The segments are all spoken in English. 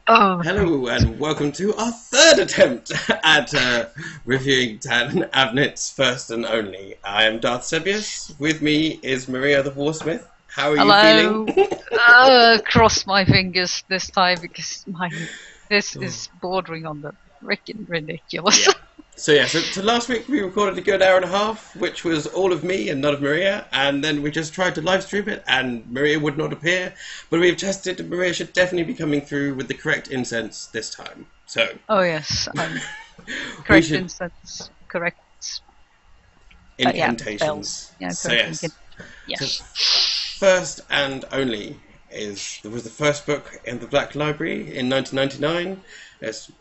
Oh, Hello and welcome to our third attempt at reviewing Dan Abnett's First and Only. I am Darth Sebious. With me is Maria the Warsmith. How are you feeling? hello. Cross my fingers this time because this is bordering on the freaking ridiculous. Yeah. So last week we recorded a good hour and a half, which was all of me and none of Maria, and then we just tried to live stream it, and Maria would not appear. But we've tested, and Maria should definitely be coming through with the correct incense this time. So Oh yes, we correct should instance, correct. Yeah, incantations. spells. Yeah, So correct. yes. So Yes. First and Only was the first book in the Black Library in 1999. It's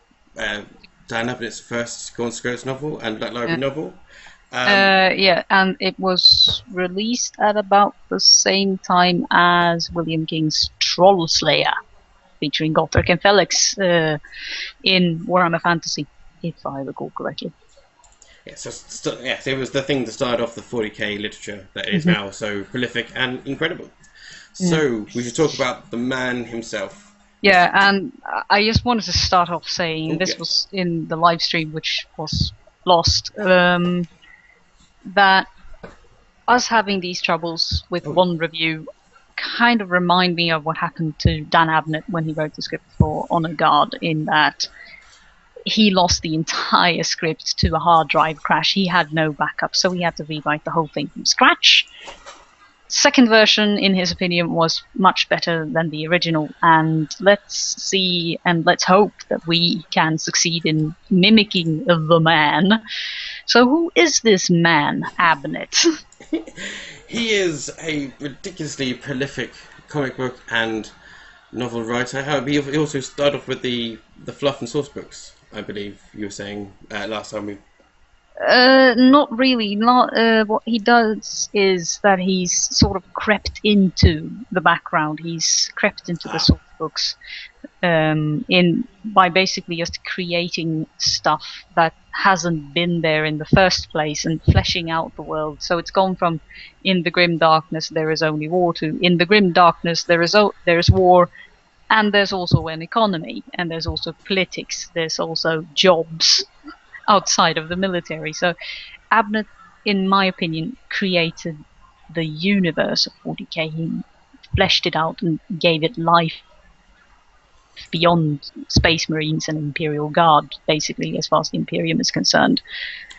Dan Abnett's first Gaunt novel and Black Library novel. Yeah, and it was released at about the same time as William King's Troll Slayer, featuring Gotrek and Felix in Warhammer Fantasy, if I recall correctly. Yes, it was the thing that started off the 40K literature that is now so prolific and incredible. So we should talk about the man himself. Yeah, and I just wanted to start off saying this Yes. was in the live stream, which was lost, that us having these troubles with one review kind of remind me of what happened to Dan Abnett when he wrote the script for Honor Guard, in that he lost the entire script to a hard drive crash. He had no backup, so he had to rewrite the whole thing from scratch. Second version, in his opinion, was much better than the original, and let's see and let's hope that we can succeed in mimicking the man. So who is this man, Abnett? He is a ridiculously prolific comic book and novel writer. However, he also started off with the fluff and source books, I believe you were saying last time we. Not really. Not what he does is that he's sort of crept into the background. He's crept into the source books in by basically just creating stuff that hasn't been there in the first place and fleshing out the world. So it's gone from in the grim darkness there is only war to in the grim darkness there is war, and there's also an economy, and there's also politics, there's also jobs outside of the military. So Abnett, in my opinion, created the universe of 40k. He fleshed it out and gave it life beyond Space Marines and Imperial Guard, basically, as far as the Imperium is concerned.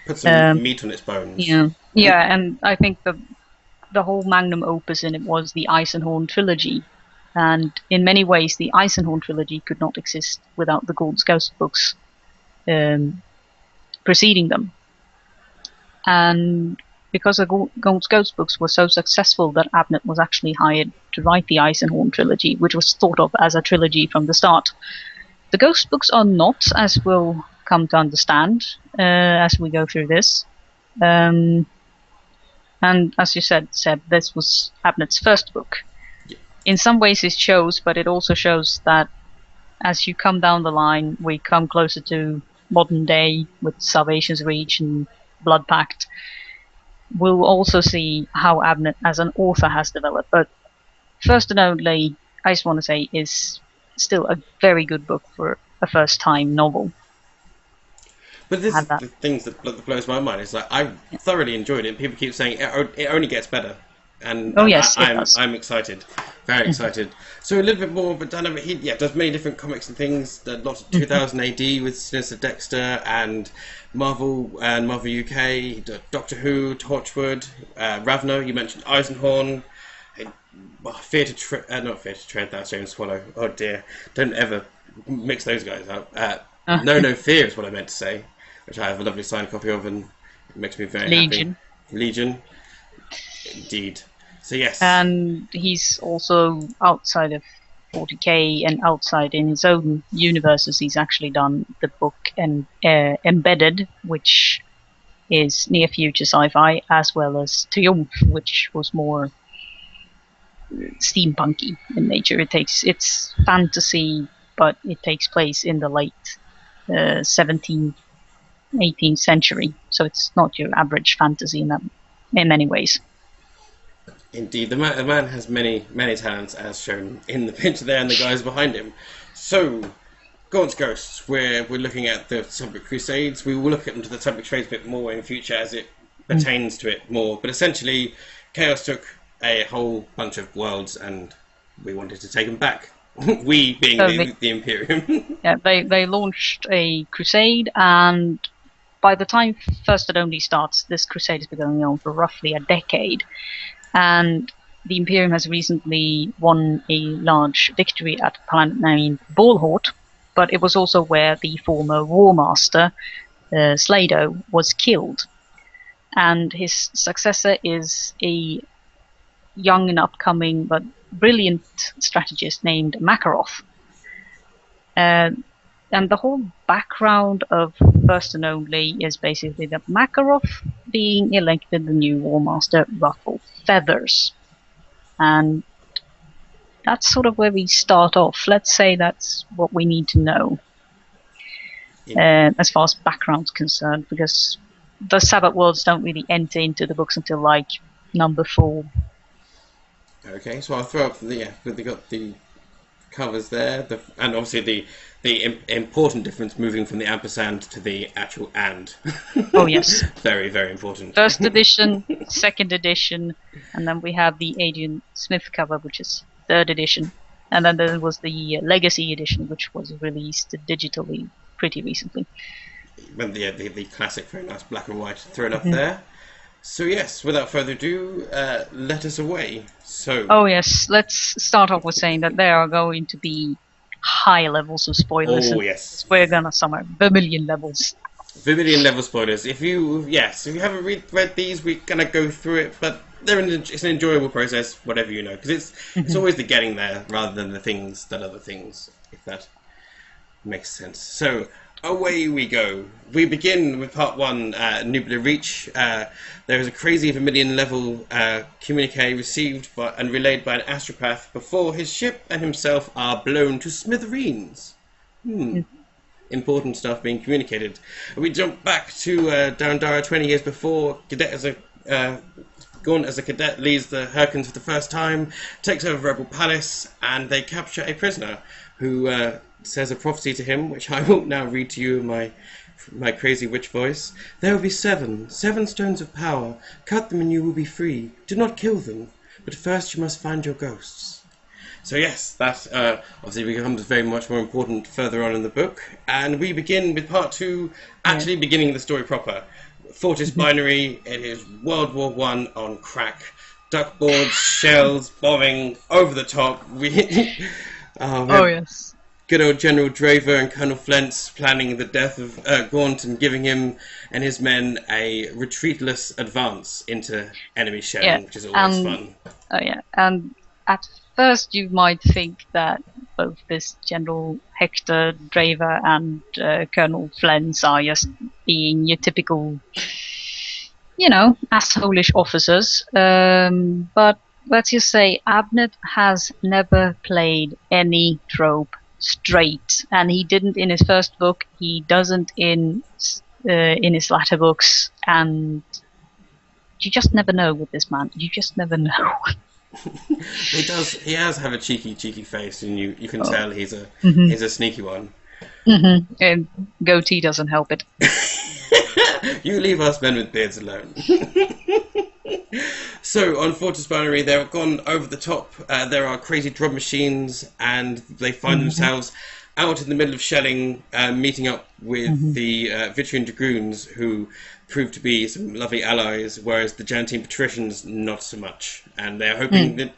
Put some meat on its bones. Yeah, and I think the whole magnum opus in it was the Eisenhorn trilogy. And in many ways, the Eisenhorn trilogy could not exist without the Gaunt's Ghost books preceding them. And because the Gaunt's Ghost books were so successful that Abnett was actually hired to write the Eisenhorn trilogy, which was thought of as a trilogy from the start. The Ghost books are not, as we'll come to understand as we go through this. And as you said, Seb, this was Abnett's first book. In some ways it shows, but it also shows that as you come down the line, we come closer to modern day with Salvation's Reach and Blood Pact. We'll also see how Abnett as an author has developed. But First and Only, I just want to say, is still a very good book for a first-time novel. But this is the things that blows my mind. It's like I thoroughly enjoyed it. People keep saying it only gets better, and I'm excited, very excited. So a little bit more, but Dan Abnett, he does many different comics and things. Lots of 2000 AD with Sinister Dexter and Marvel UK. He did Doctor Who, Torchwood, Ravno. You mentioned Eisenhorn. Not Fear to Tread. That's James Swallow. Oh dear! Don't ever mix those guys up. No Fear is what I meant to say, which I have a lovely signed copy of, and it makes me very happy. Legion, indeed. So yes. And he's also outside of 40k and outside in his own universes. He's actually done the book and Embedded, which is near future sci-fi, as well as Triumph, which was more steampunky in nature. It's fantasy, but it takes place in the late 17th, 18th century, so it's not your average fantasy in many ways. Indeed, the man has many talents, as shown in the picture there and the guys behind him. So Gaunt's Ghosts, where we're looking at the Subic Crusades. We will look into the Subic Crusades a bit more in future as it pertains to it more. But essentially, Chaos took a whole bunch of worlds and we wanted to take them back. We being the Imperium. Yeah, they launched a crusade, and by the time First and Only starts, this crusade has been going on for roughly a decade. And the Imperium has recently won a large victory at a planet named Ballhort, but it was also where the former War Master, Slado, was killed. And his successor is a young and upcoming but brilliant strategist named Makarov. And the whole background of First and Only is basically that Makarov being elected the new War Master ruffled feathers. And that's sort of where we start off. Let's say that's what we need to know as far as background's concerned, because the Sabbath worlds don't really enter into the books until like number 4. Okay, so I'll throw up they got the covers there, and obviously the important difference moving from the ampersand to the actual and. Oh yes. Very, very important. First edition, second edition, and then we have the Adrian Smith cover, which is third edition. And then there was the Legacy edition, which was released digitally pretty recently. The classic, very nice black and white thrown up there. So yes, without further ado, let us away. So. Oh yes, let's start off with saying that there are going to be high levels of spoilers. Oh yes. We're gonna summer Vermillion levels. Vermillion level spoilers. If you haven't read these, we're gonna go through it, but it's an enjoyable process, whatever you know, because it's always the getting there rather than the things that are the things, if that makes sense. So away we go. We begin with part 1, Nuclear Reach. There is a crazy Vermillion level communique received and relayed by an astropath before his ship and himself are blown to smithereens. Important stuff being communicated. We jump back to Darandara 20 years before. Gaunt as a cadet leads the Hurricanes for the first time, takes over Rebel Palace, and they capture a prisoner who says a prophecy to him, which I will now read to you in my crazy witch voice. There will be 7 stones of power. Cut them and you will be free. Do not kill them, but first you must find your ghosts. So yes, that obviously becomes very much more important further on in the book. And we begin with part 2, actually beginning the story proper. Fortis Binary, it is World War I on crack. Duckboards, shells, bombing, over the top. Yes. Good old General Draver and Colonel Flentz planning the death of Gaunt and giving him and his men a retreatless advance into enemy shelling, which is always fun. Oh yeah, and at first you might think that both this General Hector Draver and Colonel Flentz are just being your typical, assholish officers. But let's just say Abnett has never played any trope straight, and he didn't in his first book, he doesn't in his latter books, and you just never know with this man. You just never know. He has have a cheeky face, and you can tell he's a sneaky one. And goatee doesn't help it. You leave us men with beards alone. So on Fortis Binary, they're gone over the top. There are crazy drum machines, and they find themselves out in the middle of shelling, meeting up with the Vitrian Dragoons, who prove to be some lovely allies, whereas the Jantine Patricians not so much. And they're hoping that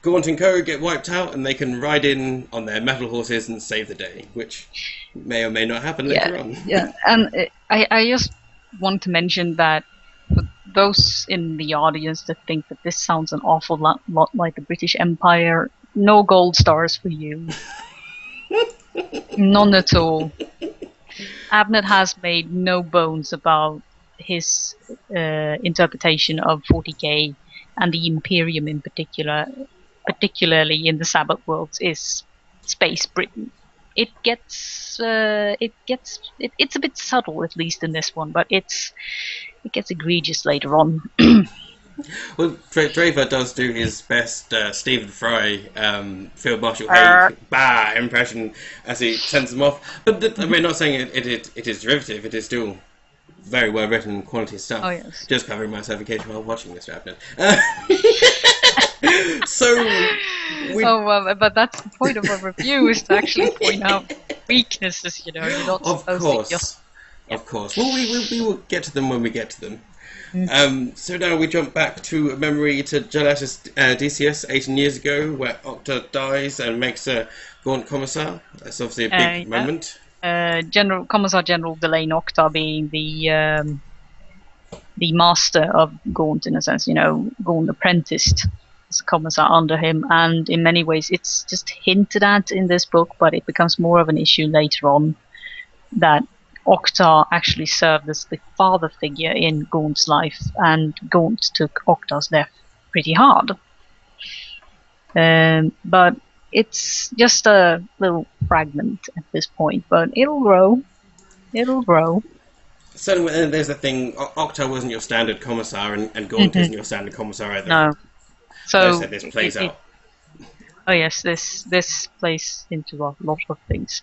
Gaunt and Co get wiped out, and they can ride in on their metal horses and save the day, which may or may not happen later on. Yeah, and I just want to mention that for those in the audience that think that this sounds an awful lot like the British Empire, no gold stars for you. None at all. Abnett has made no bones about his interpretation of 40K and the Imperium in particular, particularly in the Sabbath worlds, is Space Britain. It's a bit subtle, at least in this one, but it gets egregious later on. Well, Draver does do his best Stephen Fry, Field Marshal Hay impression as he sends them off. But we're not saying it is derivative. It is still very well written, quality stuff. Oh, yes. Just covering myself occasionally while watching Mr. Abnett. But that's the point of a review, is to actually point out weaknesses. You're not supposed to just. Of course. Well, we will get to them when we get to them. So now we jump back to a memory to Gelatus DCS 18 years ago, where Octa dies and makes a Gaunt Commissar. That's obviously a big moment. Commissar General Delane Octa being the master of Gaunt, in a sense. Gaunt apprenticed as a commissar under him, and in many ways it's just hinted at in this book, but it becomes more of an issue later on that Octa actually served as the father figure in Gaunt's life, and Gaunt took Octa's death pretty hard. But it's just a little fragment at this point, but it'll grow. It'll grow. So there's the thing, Octa wasn't your standard commissar, and Gaunt isn't your standard commissar either. No. So this plays out. Oh yes, this plays into a lot of things.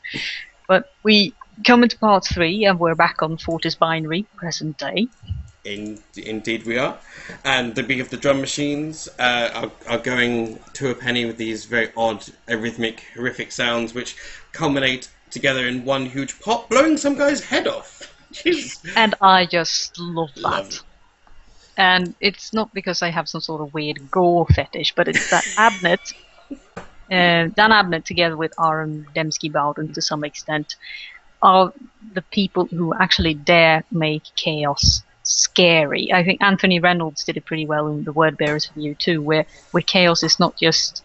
But we come into part 3, and we're back on Fortis Binary, present day. Indeed we are. And the beat of the drum machines are going to a penny with these very odd, arrhythmic, horrific sounds, which culminate together in one huge pop, blowing some guy's head off. And I just love that. And it's not because I have some sort of weird gore fetish, but it's that Abnett, Dan Abnett, together with Aaron Dembski-Bowden to some extent, are the people who actually dare make chaos scary. I think Anthony Reynolds did it pretty well in the Word Bearers Review too, where chaos is not just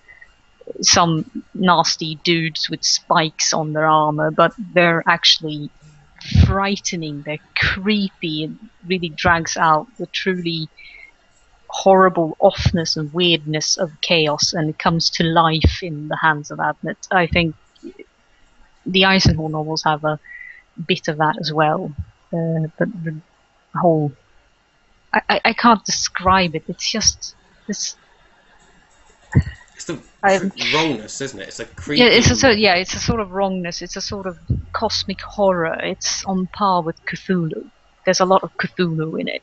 some nasty dudes with spikes on their armor, but they're actually frightening, they're creepy, and really drags out the truly horrible offness and weirdness of chaos, and it comes to life in the hands of Abnett. I think the Eisenhorn novels have a bit of that as well, but the whole... I can't describe it, it's just this... It's the wrongness, isn't it? It's a creepy... Yeah, it's a sort of wrongness, it's a sort of cosmic horror, it's on par with Cthulhu. There's a lot of Cthulhu in it.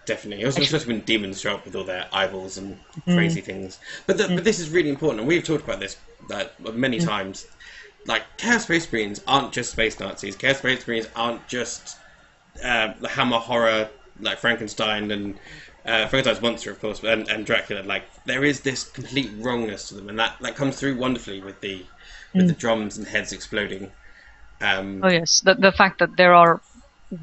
Definitely. Especially when demons show up with all their eyeballs and crazy things. But this is really important, and we've talked about this many times. Like, Chaos Space Marines aren't just space Nazis. Chaos Space Marines aren't just the Hammer horror, like Frankenstein and Frankenstein's monster, of course, and Dracula. Like, there is this complete wrongness to them, and that comes through wonderfully with the drums and heads exploding. Oh yes, the fact that there are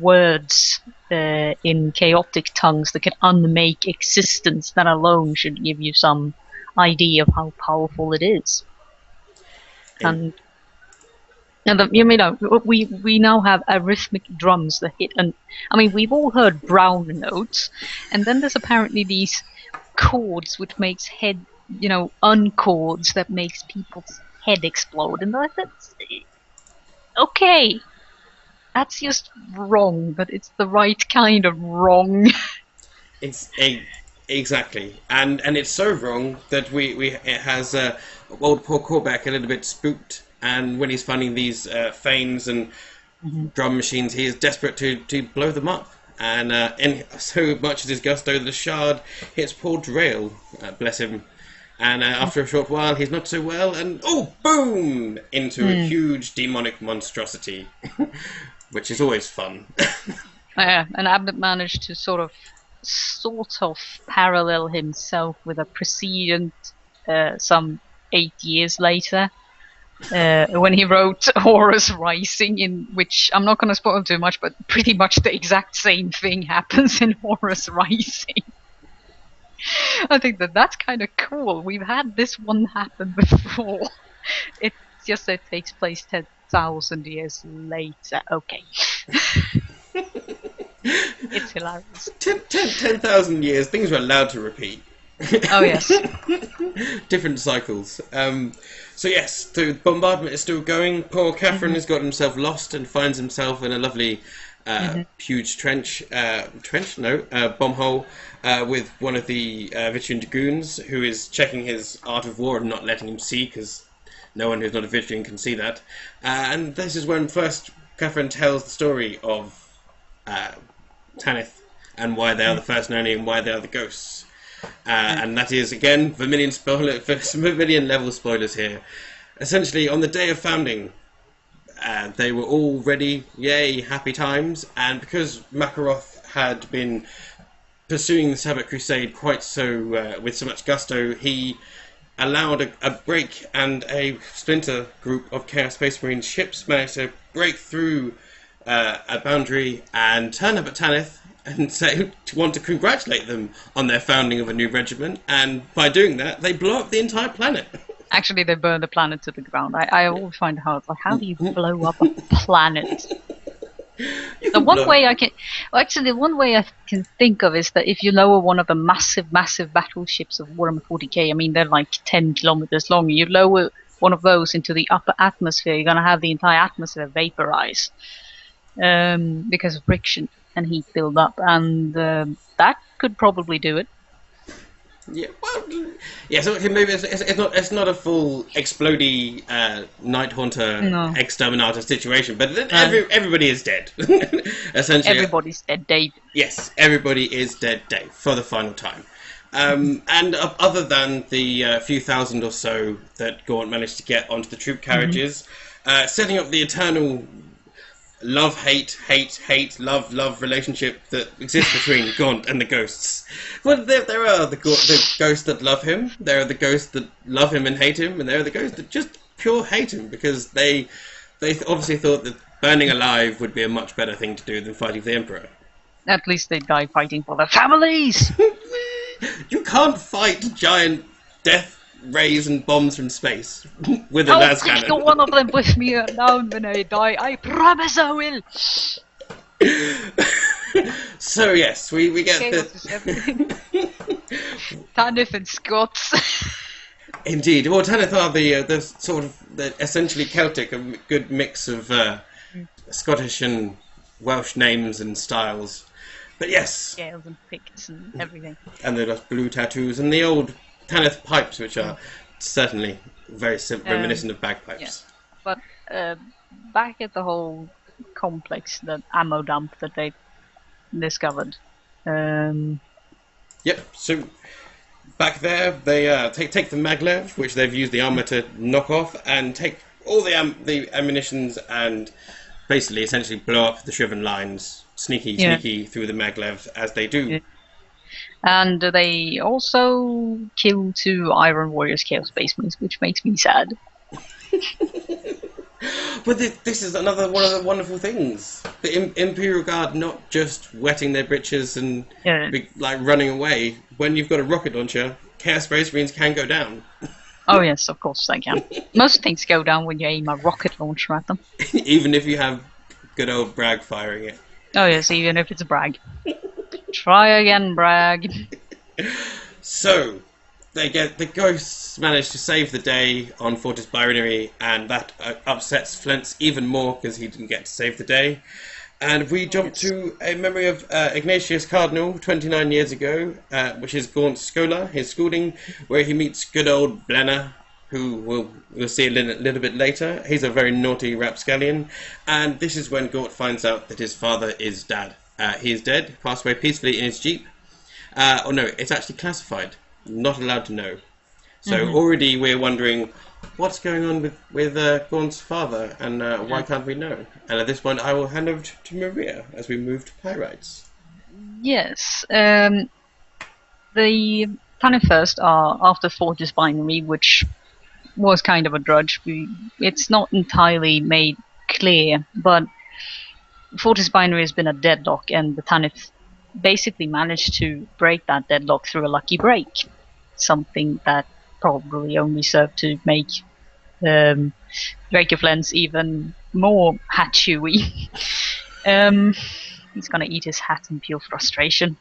words in chaotic tongues that can unmake existence, that alone should give you some idea of how powerful it is. And we now have arrhythmic drums that hit, and I mean, we've all heard brown notes, and then there's apparently these chords which makes unchords that makes people's head explode, and that's okay. That's just wrong, but it's the right kind of wrong. It's exactly, and it's so wrong that it has old poor Corback a little bit spooked. And when he's finding these fanes and drum machines, he is desperate to blow them up. And in so much as his gusto, the shard hits poor Drail, bless him. And after a short while, he's not so well, and boom! Into a huge demonic monstrosity, which is always fun. Yeah, and Abnett managed to sort of parallel himself with a precedent some 8 years later. When he wrote Horus Rising, in which I'm not going to spoil too much, but pretty much the exact same thing happens in Horus Rising. I think that's kind of cool. We've had this one happen before. It's just that it takes place 10,000 years later. Okay. It's hilarious. 10,000 years, things were allowed to repeat. Oh yes. Different cycles. So yes, the bombardment is still going. Poor Catherine has got himself lost and finds himself in a lovely huge bomb hole with one of the Vitrian Dragoons, who is checking his art of war and not letting him see, because no one who's not a Vitrian can see that. And this is when first Catherine tells the story of Tanith and why they are the first Noni and why they are the ghosts. And that is, again, Vermillion level spoilers here. Essentially, on the day of founding, they were all ready, yay, happy times, and because Makaroth had been pursuing the Sabbath Crusade quite so, with so much gusto, he allowed a break, and a splinter group of Chaos Space Marine ships managed to break through a boundary and turn up at Tanith and want to congratulate them on their founding of a new regiment, and by doing that, they blow up the entire planet. Actually, they burn the planet to the ground. I always find it hard. Like, how do you blow up a planet? The one way I can think of is that if you lower one of the massive battleships of Warhammer 40K, I mean, they're like 10 kilometers long, you lower one of those into the upper atmosphere, you're going to have the entire atmosphere vaporize because of friction and heat build up, and that could probably do it. Yeah, well, yeah. So maybe it's not a full explodey Night Haunter exterminator situation, but everybody is dead. Essentially, everybody's dead, Dave. Yes, everybody is dead, Dave, for the final time. And other than the few thousand or so that Gaunt managed to get onto the troop carriages, setting up the eternal love-hate, hate-hate, love-love relationship that exists between Gaunt and the ghosts. Well, there are the ghosts that love him, there are the ghosts that love him and hate him, and there are the ghosts that just pure hate him, because they obviously thought that burning alive would be a much better thing to do than fighting the Emperor. At least they die fighting for their families! You can't fight giant death rays and bombs from space with a las cannon. I'll take one of them with me down when I die. I promise I will. So yes, we get the Tanith and Scots. Indeed. Well, Tanith are the sort of the essentially Celtic, a good mix of Scottish and Welsh names and styles. But yes, scales and picts and everything. And the blue tattoos and the old Tanith pipes, which are certainly very reminiscent of bagpipes. Yeah. But back at the whole complex, the ammo dump that they discovered. Yep. So back there, they take the maglev, which they've used the armor to knock off, and take all the ammunitions and basically essentially blow up the Shriven lines, sneaky through the maglev as they do. Yeah. And they also kill 2 Iron Warriors Chaos Space Marines, which makes me sad. But this is another one of the wonderful things. The Imperial Guard not just wetting their britches and running away. When you've got a rocket launcher, Chaos Space Marines can go down. Oh yes, of course they can. Most things go down when you aim a rocket launcher at them. Even if you have good old Bragg firing it. Oh yes, even if it's a Bragg. Try again, Bragg. So, the ghosts manage to save the day on Fortis Binary, and that upsets Flint's even more because he didn't get to save the day. And we jump to a memory of Ignatius Cardinal, 29 years ago, which is Gaunt's Schola, his schooling, where he meets good old Blenna, who we'll see a little bit later. He's a very naughty rapscallion, and this is when Gaunt finds out that his father is dead. He is dead, passed away peacefully in his jeep. Oh no, it's actually classified. Not allowed to know. So already we're wondering what's going on with Gaunt's father, and why can't we know? And at this point I will hand over to Maria as we move to Pyrites. Yes. The Tanith first are after Fortis Binary, which was kind of a drudge. It's not entirely made clear, but Fortis Binary has been a deadlock, and the Tanith basically managed to break that deadlock through a lucky break. Something that probably only served to make Drake of Lens even more hat-chewy. He's gonna eat his hat in pure frustration.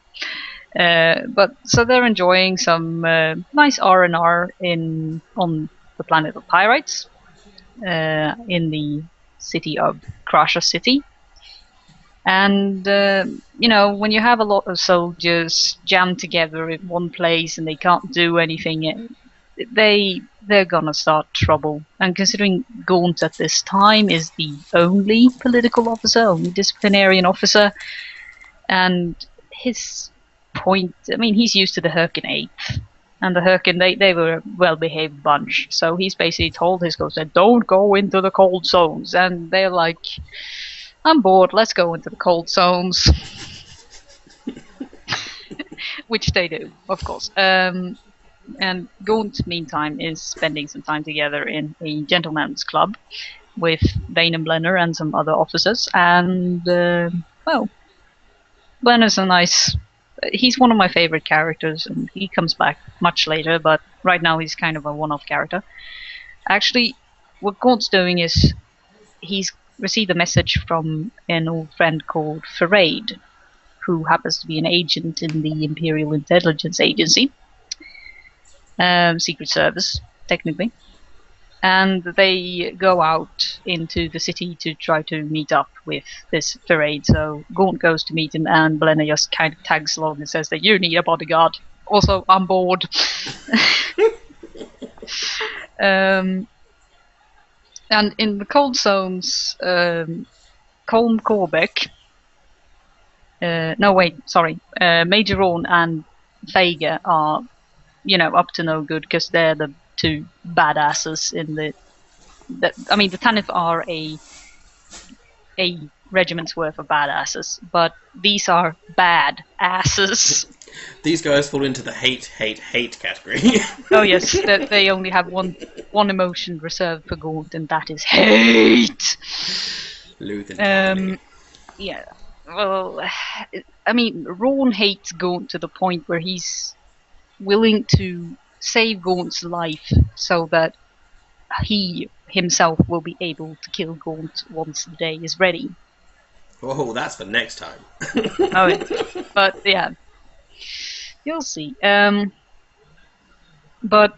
But so they're enjoying some nice R&R on the planet of Pyrites, in the city of Crusher City. And, you know, when you have a lot of soldiers jammed together in one place and they can't do anything, they're gonna start trouble. And considering Gaunt at this time is the only political officer, only disciplinarian officer, and his point, I mean, he's used to the Hyrkin 8th. And the Hyrkin, they were a well-behaved bunch. So he's basically told his ghost that don't go into the cold zones. And they're like, I'm bored, let's go into the cold zones. Which they do, of course. And Gaunt, meantime, is spending some time together in a gentleman's club with Dane and Blenner and some other officers. And, well, Blenner's a nice... He's one of my favorite characters, and he comes back much later, but right now he's kind of a one-off character. Actually, what Gaunt's doing is he's received a message from an old friend called Ferraid, who happens to be an agent in the Imperial Intelligence Agency. Secret Service, technically. And they go out into the city to try to meet up with this Ferraid. So Gaunt goes to meet him, and Blenner just kind of tags along and says that you need a bodyguard. Also, I'm bored. And in the cold zones, Colm Corbeck, Major Rawn and Vega are, you know, up to no good because they're the two badasses in the Tanith are a regiment's worth of badasses, but these are bad asses. These guys fall into the hate category. Oh yes, they only have one emotion reserved for Gaunt, and that is hate. Yeah. Well, I mean, Rawn hates Gaunt to the point where he's willing to save Gaunt's life so that he himself will be able to kill Gaunt once the day is ready. Oh, that's for next time. Oh, but yeah, you'll see. But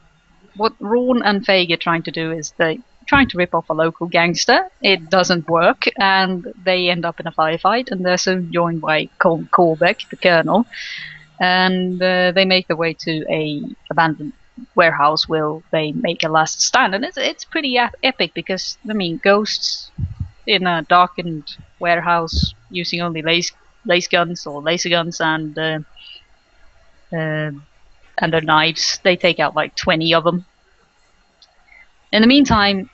what Rawn and Feig are trying to do is they're trying to rip off a local gangster. It doesn't work, and they end up in a firefight, and they're soon joined by Colm Corbeck, the colonel. And they make their way to a abandoned warehouse where they make a last stand, and it's pretty epic because I mean, ghosts in a darkened warehouse using only laser guns and their knives. They take out like 20 of them. In the meantime,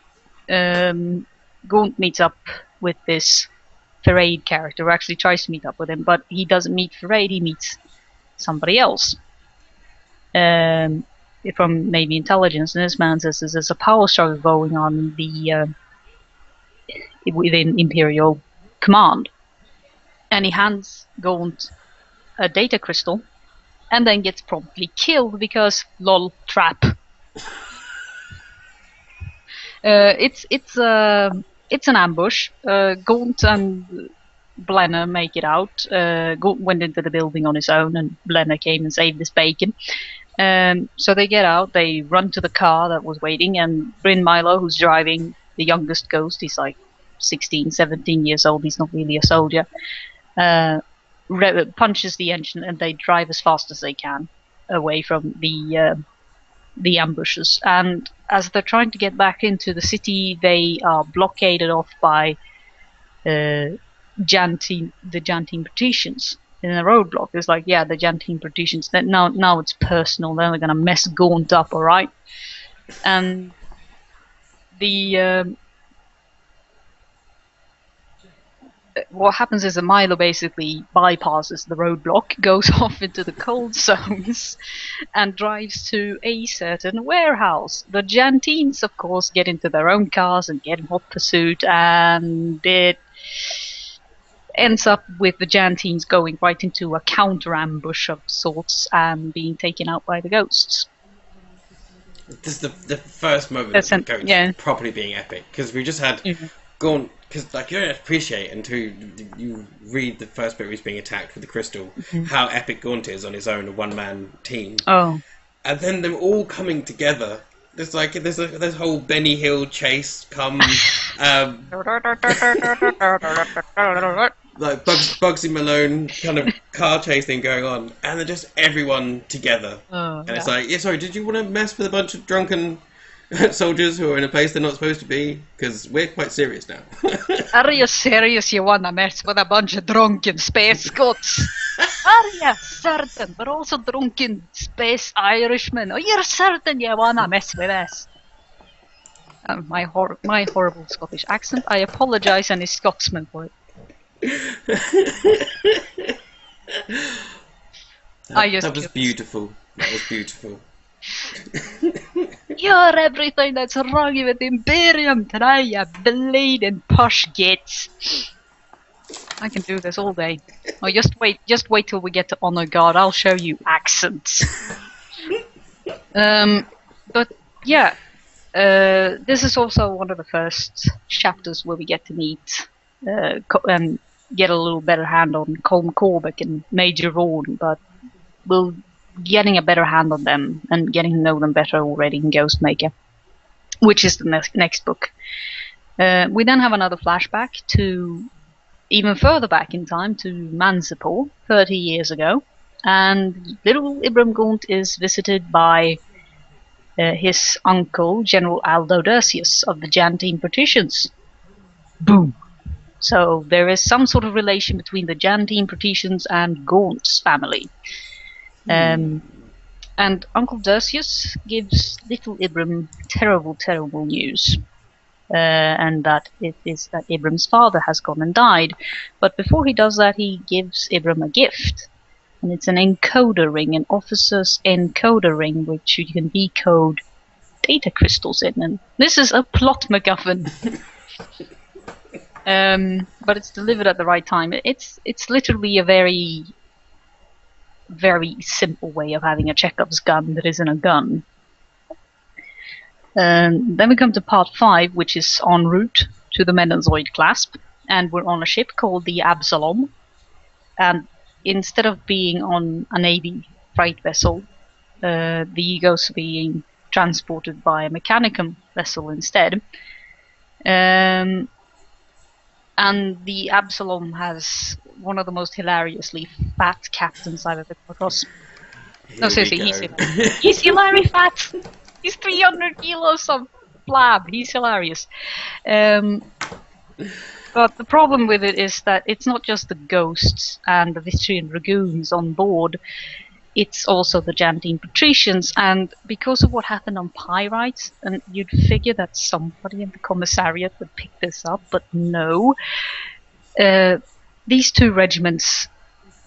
Gaunt meets up with this Ferraid character, who actually tries to meet up with him, but he doesn't meet Ferraid, he meets somebody else from Navy intelligence, and this man says there's a power struggle going on within Imperial command, and he hands Gaunt a data crystal, and then gets promptly killed because lol trap. It's an ambush. Gaunt and Blenner make it out. Gaunt went into the building on his own, and Blenner came and saved his bacon. So they get out, they run to the car that was waiting, and Bryn Milo, who's driving the youngest ghost, he's like 16, 17 years old, he's not really a soldier, punches the engine, and they drive as fast as they can away from the ambushes. And as they're trying to get back into the city, they are blockaded off by the Jantine Patricians in a roadblock. It's like, yeah, the Jantine Patricians. Now it's personal. They're gonna mess Gaunt up, all right? And what happens is that Milo basically bypasses the roadblock, goes off into the cold zones, and drives to a certain warehouse. The Jantines, of course, get into their own cars and get in hot pursuit, and it ends up with the Jantines going right into a counter ambush of sorts and being taken out by the ghosts. This is the first moment of Ghost properly being epic, because we just had Gaunt, because like, you don't appreciate until you read the first bit where he's being attacked with the crystal, how epic Gaunt is on his own, a one-man team. Oh. And then them all coming together. There's like this whole Benny Hill chase come. like Bugsy Malone kind of car chase thing going on, and they're just everyone together. And it's like, yeah, sorry, did you want to mess with a bunch of drunken soldiers who are in a place they're not supposed to be? Because we're quite serious now. Are you serious you want to mess with a bunch of drunken space Scots? Are you certain? We're also drunken space Irishmen. Are you certain you want to mess with us? My horrible Scottish accent. I apologise any Scotsman for it. That was beautiful. That was beautiful. You're everything that's wrong with the Imperium today, you bleeding posh gits. I can do this all day. Oh, just wait till we get to Honor Guard. I'll show you accents. But yeah, this is also one of the first chapters where we get to meet and get a little better hand on Colm Corbic and Major Vaughan, but we'll getting a better hand on them and getting to know them better already in Ghostmaker, which is the next book. We then have another flashback to even further back in time to Mansipur, 30 years ago, and little Ibram Gaunt is visited by his uncle, General Aldo Dersius of the Jantine Patricians. Boom! So there is some sort of relation between the Jantine Patricians and Gaunt's family. And Uncle Dersius gives little Ibram terrible, terrible news. And that it is that Ibram's father has gone and died. But before he does that, he gives Ibram a gift. And it's an encoder ring, an officer's encoder ring, which you can decode data crystals in. And this is a plot MacGuffin. But it's delivered at the right time. It's literally a very, very simple way of having a Chekhov's gun that isn't a gun. Then we come to part 5, which is en route to the Menazoid clasp, and we're on a ship called the Absalom. And instead of being on a Navy freight vessel, the Egos are being transported by a Mechanicum vessel instead. And the Absalom has one of the most hilariously fat captains I've ever come across. No, seriously, he's hilarious fat. He's 300 kilos of flab. He's hilarious. But the problem with it is that it's not just the ghosts and the Vitrian Dragoons on board. It's also the Jantine Patricians, and because of what happened on Pyrites, and you'd figure that somebody in the commissariat would pick this up, but no. These two regiments,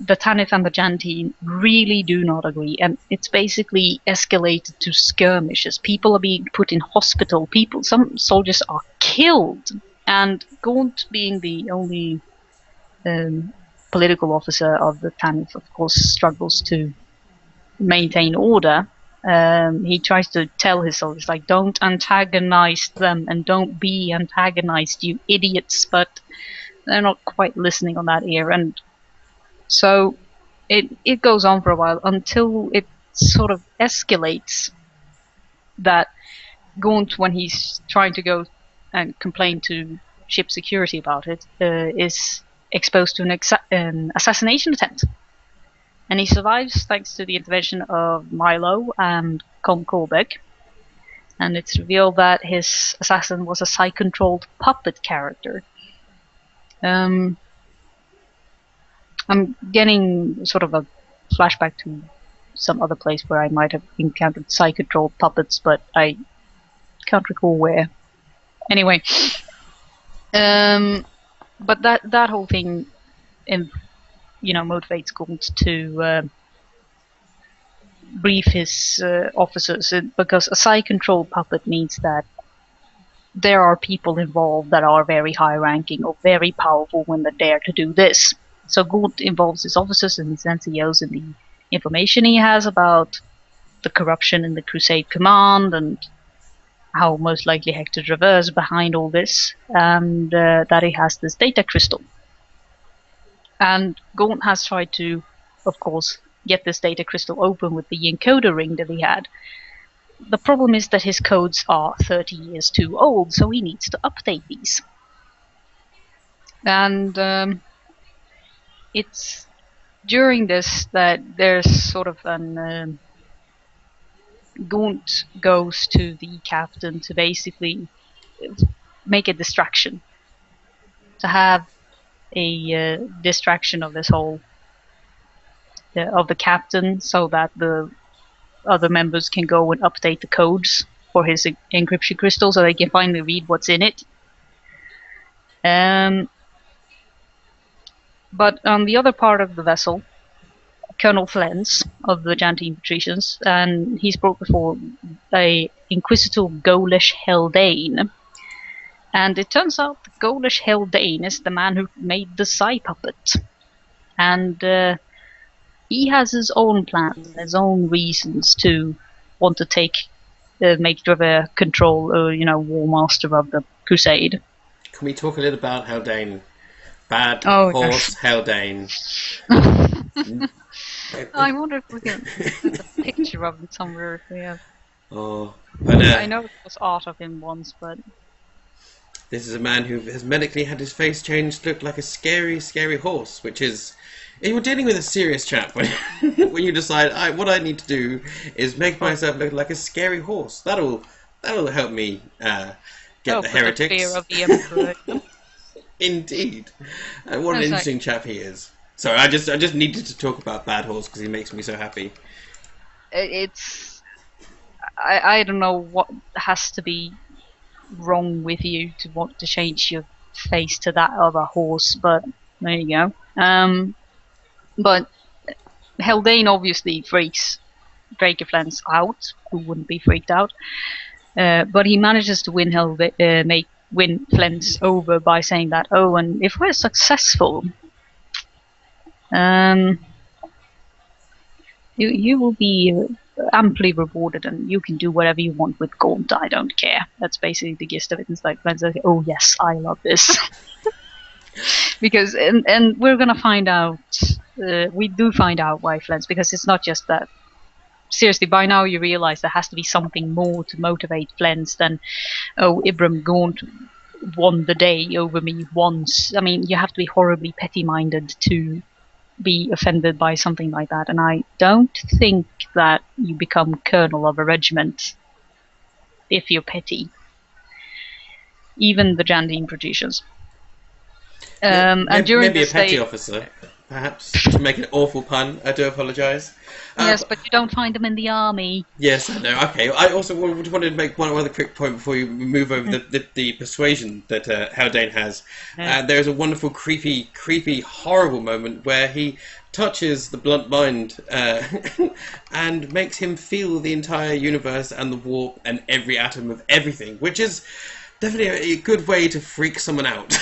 the Tanith and the Jantine, really do not agree, and it's basically escalated to skirmishes. People are being put in hospital, some soldiers are killed, and Gaunt, being the only political officer of the Tanith, of course, struggles to maintain order. He tries to tell his soldiers, like, don't antagonize them and don't be antagonized, you idiots, but they're not quite listening on that ear. And so it goes on for a while until it sort of escalates that Gaunt, when he's trying to go and complain to ship security about it, is exposed to an assassination attempt. And he survives thanks to the intervention of Milo and Colm Corbic. And it's revealed that his assassin was a psi-controlled puppet character. I'm getting sort of a flashback to some other place where I might have encountered psi-controlled puppets, but I can't recall where. Anyway, but that whole thing, motivates Gaunt to brief his officers, because a psi-controlled puppet means that there are people involved that are very high-ranking or very powerful when they dare to do this. So Gaunt involves his officers and his NCOs in the information he has about the corruption in the Crusade Command and how most likely Hector Travers behind all this, and that he has this data crystal. And Gaunt has tried to, of course, get this data crystal open with the encoder ring that he had. The problem is that his codes are 30 years too old, so he needs to update these. And it's during this that there's sort of an Gaunt goes to the captain to basically make a distraction, to have a distraction of this whole of the captain, so that the other members can go and update the codes for his encryption crystal, so they can finally read what's in it. But on the other part of the vessel, Colonel Flens of the Jantine Patricians, and he's brought before a Inquisitor Gaulish Haldane. And it turns out the Gaulish Haldane is the man who made the Psy puppet. And he has his own plans, his own reasons to want to make Draver control, War Master of the Crusade. Can we talk a little about Haldane? Bad horse Haldane. I wonder if we can put a picture of him somewhere if we have. Oh, but I know it was art of him once, but this is a man who has medically had his face changed to look like a scary, scary horse, which is... You're dealing with a serious chap when when you decide, what I need to do is make myself look like a scary horse. That'll help me get the heretics. The fear of the Emperor. Indeed. What an interesting chap he is. Sorry, I just needed to talk about Bad Horse because he makes me so happy. I don't know what has to be wrong with you to want to change your face to that of a horse, but there you go. But Haldane obviously freaks Draker Flens out, who wouldn't be freaked out. But he manages to win Flens over by saying that, and if we're successful, you will be amply rewarded, and you can do whatever you want with Gaunt. I don't care. That's basically the gist of it. It's like Flens like, oh yes, I love this. Because and we're gonna find out. We do find out why Flens, because it's not just that. Seriously, by now you realize there has to be something more to motivate Flens than, Ibram Gaunt won the day over me once. I mean, you have to be horribly petty-minded to be offended by something like that, and I don't think that you become colonel of a regiment if you're petty. Even the Jandine Patricians. And during maybe a petty officer, perhaps, to make an awful pun. I do apologise. Yes, but you don't find them in the army. Yes, I know. Okay, I also wanted to make one other quick point before you move over the persuasion that Haldane has. There's a wonderful, creepy, horrible moment where he touches the blunt mind and makes him feel the entire universe and the warp and every atom of everything, which is definitely a good way to freak someone out.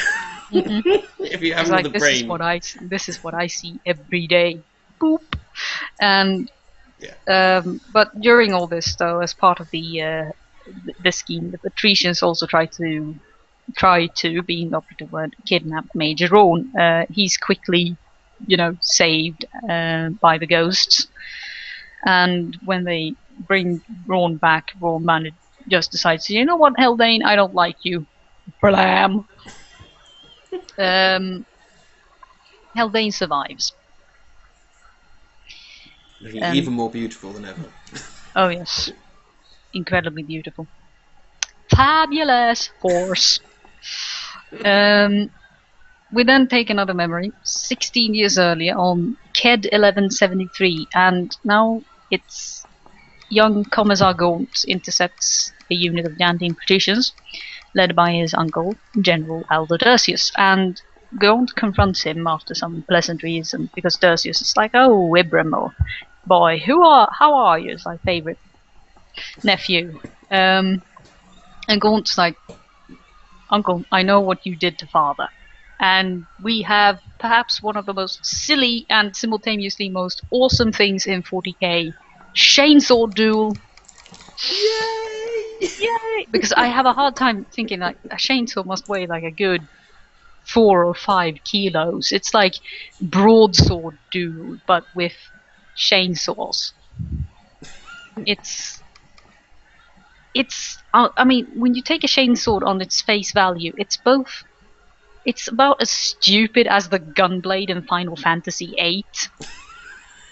If you haven't got the brain. This is what I see every day. Boop. And but during all this, though, as part of the scheme, the Patricians also try to, being the operative word, kidnap Major Rawn. He's quickly, saved by the ghosts. And when they bring Rawn back, Rawn just decides, you know what, Haldane, I don't like you. Blam. Haldane survives. Looking even more beautiful than ever. Oh yes, incredibly beautiful, fabulous horse. We then take another memory, 16 years earlier on KED 1173, and now it's young Commissar Gaunt intercepts a unit of Jandine Patricians, led by his uncle, General Aldo Dersius, and Gaunt confronts him after some pleasantries, and because Dersius is like, oh, Ibram, or boy, how are you? It's my favourite nephew. And Gaunt's like, Uncle, I know what you did to Father, and we have perhaps one of the most silly and simultaneously most awesome things in 40k, chainsaw duel. Yay! Yay! Because I have a hard time thinking like a chainsaw must weigh like a good 4 or 5 kilos. It's like broadsword duel, but with chainsaws. It's I mean, when you take a chainsaw on its face value, it's both It's about as stupid as the gunblade in Final Fantasy VIII,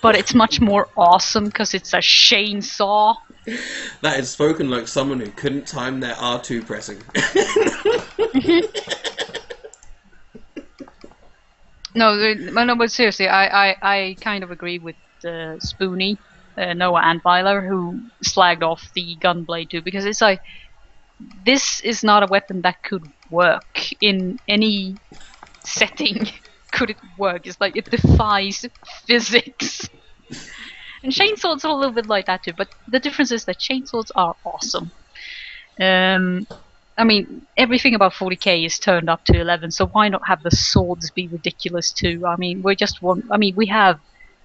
but it's much more awesome because it's a chainsaw. That is spoken like someone who couldn't time their R2 pressing. No, but seriously, I kind of agree with Spoonie, Noah Antweiler, who slagged off the gunblade too, because it's like, this is not a weapon that could work in any setting. Could it work? It's like, it defies physics. And chainswords are a little bit like that too, but the difference is that chainswords are awesome. I mean, everything about 40k is turned up to 11, so why not have the swords be ridiculous too? I mean, we have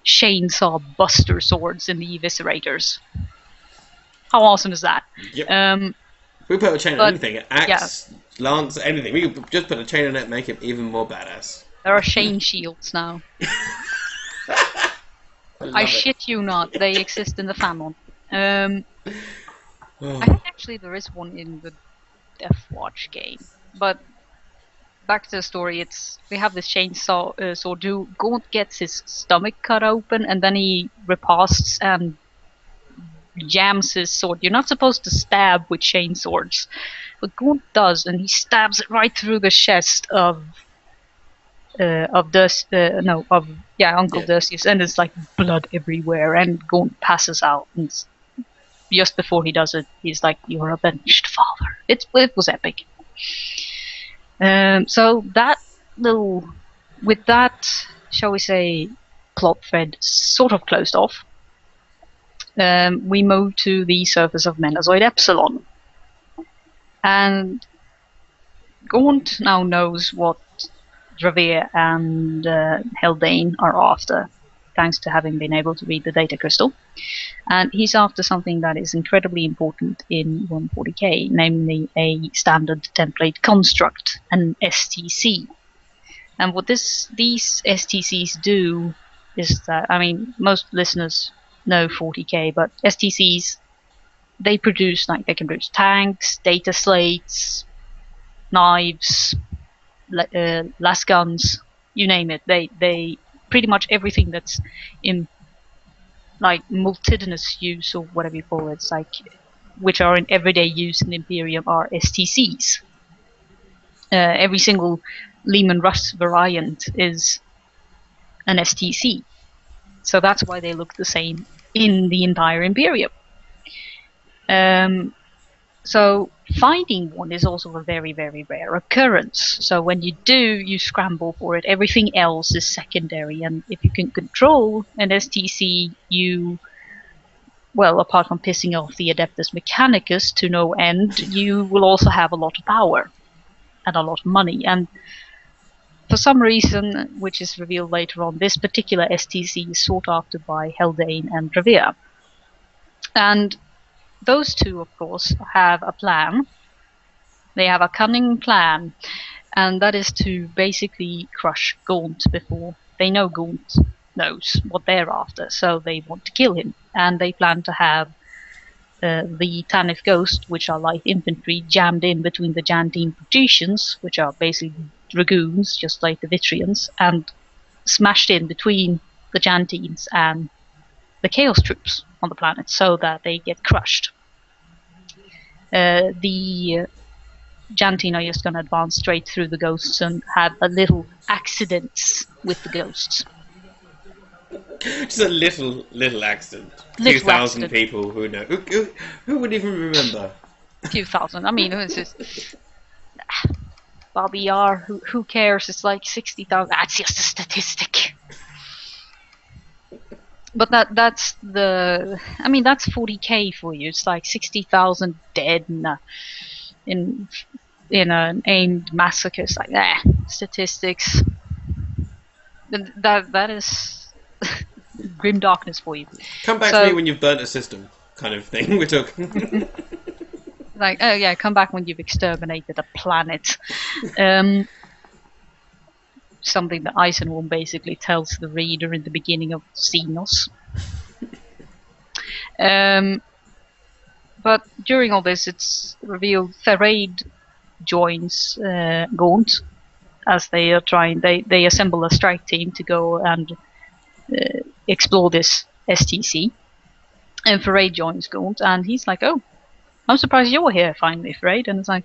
chainsaw buster swords in the eviscerators. How awesome is that? Yep. We put a chain on anything, axe, lance, anything. We could just put a chain on it and make it even more badass. There are chain shields now. I shit you not, they exist in the Famon. I think actually there is one in the Deathwatch game. But back to the story, we have this chainsaw sword who Gaunt gets his stomach cut open, and then he riposts and jams his sword. You're not supposed to stab with chainswords, but Gaunt does, and he stabs it right through the chest of Uncle Dersius, and it's like blood everywhere, and Gaunt passes out, and just before he does it, he's like, "You're avenged, father." It was epic. So that with that, shall we say, plot thread sort of closed off, we move to the surface of Menazoid Epsilon, and Gaunt now knows what Dravir and Haldane are after, thanks to having been able to read the data crystal. And he's after something that is incredibly important in 140k, namely a standard template construct, an STC. And what these STCs do is that, I mean, most listeners know 40k, but STCs, they can produce tanks, data slates, knives, las guns, you name it. They pretty much everything that's in like multitudinous use, or whatever you call it, which are in everyday use in Imperium, are STCs. Every single Lehman Russ variant is an STC, so that's why they look the same in the entire Imperium. So finding one is also a very, very rare occurrence. So when you do, you scramble for it. Everything else is secondary, and if you can control an STC, apart from pissing off the Adeptus Mechanicus to no end, you will also have a lot of power and a lot of money. And for some reason, which is revealed later on, this particular STC is sought after by Haldane and Dravir. And those two, of course, have a plan. They have a cunning plan, and that is to basically crush Gaunt before they know Gaunt knows what they're after, so they want to kill him. And they plan to have the Tanith Ghost, which are light infantry, jammed in between the Jantine Patricians, which are basically dragoons, just like the Vitrians, and smashed in between the Jantines and the Chaos troops on the planet, so that they get crushed. The Jantine are just going to advance straight through the ghosts and have a little accidents with the ghosts. Just a little accident. 2,000 people who know. Who would even remember? A few thousand. I mean, it's just Bobby R. Who cares? It's like 60,000. That's just a statistic. But that's 40k for you. It's like 60,000 dead in an aimed massacre. It's like statistics. That is grim darkness for you. Come back to me when you've burnt a system, kind of thing. We're talking. Like, oh yeah, come back when you've exterminated a planet. Something that Eisenhorn basically tells the reader in the beginning of Xenos. But during all this, it's revealed Theraid joins Gaunt, as they are trying. They assemble a strike team to go and explore this STC. And Feray joins Gaunt, and he's like, "Oh, I'm surprised you're here finally, Feray." And it's like,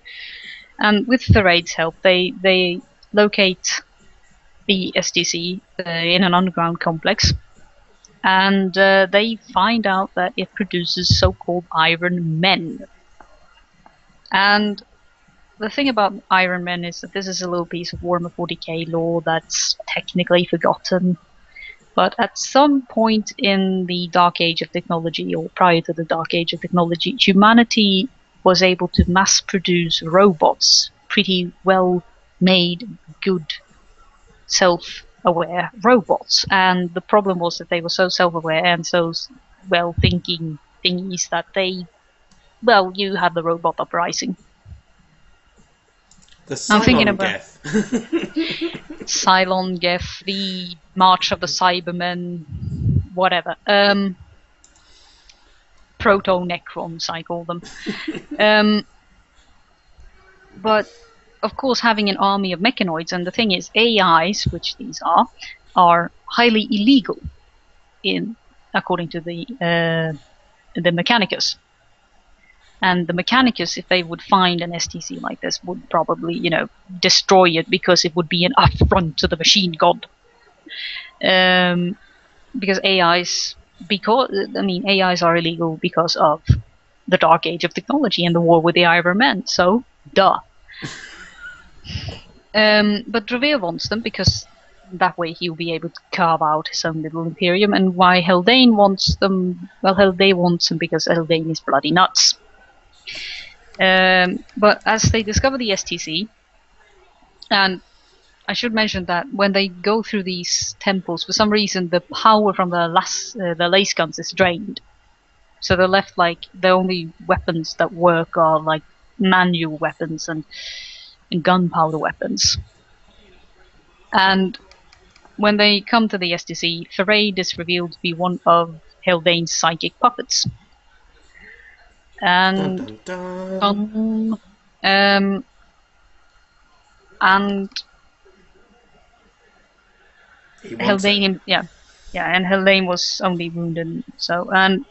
and with Feray's help, they locate the STC in an underground complex, and they find out that it produces so-called Iron Men. And the thing about Iron Men is that this is a little piece of Warhammer 40K lore that's technically forgotten. But at some point in the Dark Age of Technology, or prior to the Dark Age of Technology, humanity was able to mass produce robots, pretty well made, good, self-aware robots. And the problem was that they were so self-aware and so well-thinking thingies that they, well, you had the robot uprising. The Cylon Geth. Cylon Geth, the March of the Cybermen, whatever. Proto-Necrons, I call them. But, of course, having an army of mechanoids, and the thing is, AIs, which these are highly illegal, according to the Mechanicus. And the Mechanicus, if they would find an STC like this, would probably, destroy it, because it would be an affront to the machine god. Because AIs are illegal because of the Dark Age of Technology and the war with the Iron Men, so duh. But Dravir wants them because that way he'll be able to carve out his own little Imperium. And why Haldane wants them? Well, Haldane wants them because Haldane is bloody nuts. But as they discover the STC, and I should mention that when they go through these temples, for some reason the power from the lace guns is drained. So they're left like the only weapons that work are like manual weapons and gunpowder weapons. And when they come to the STC, Feray is revealed to be one of Haldane's psychic puppets. And and Haldane, and Haldane was only wounded. So, and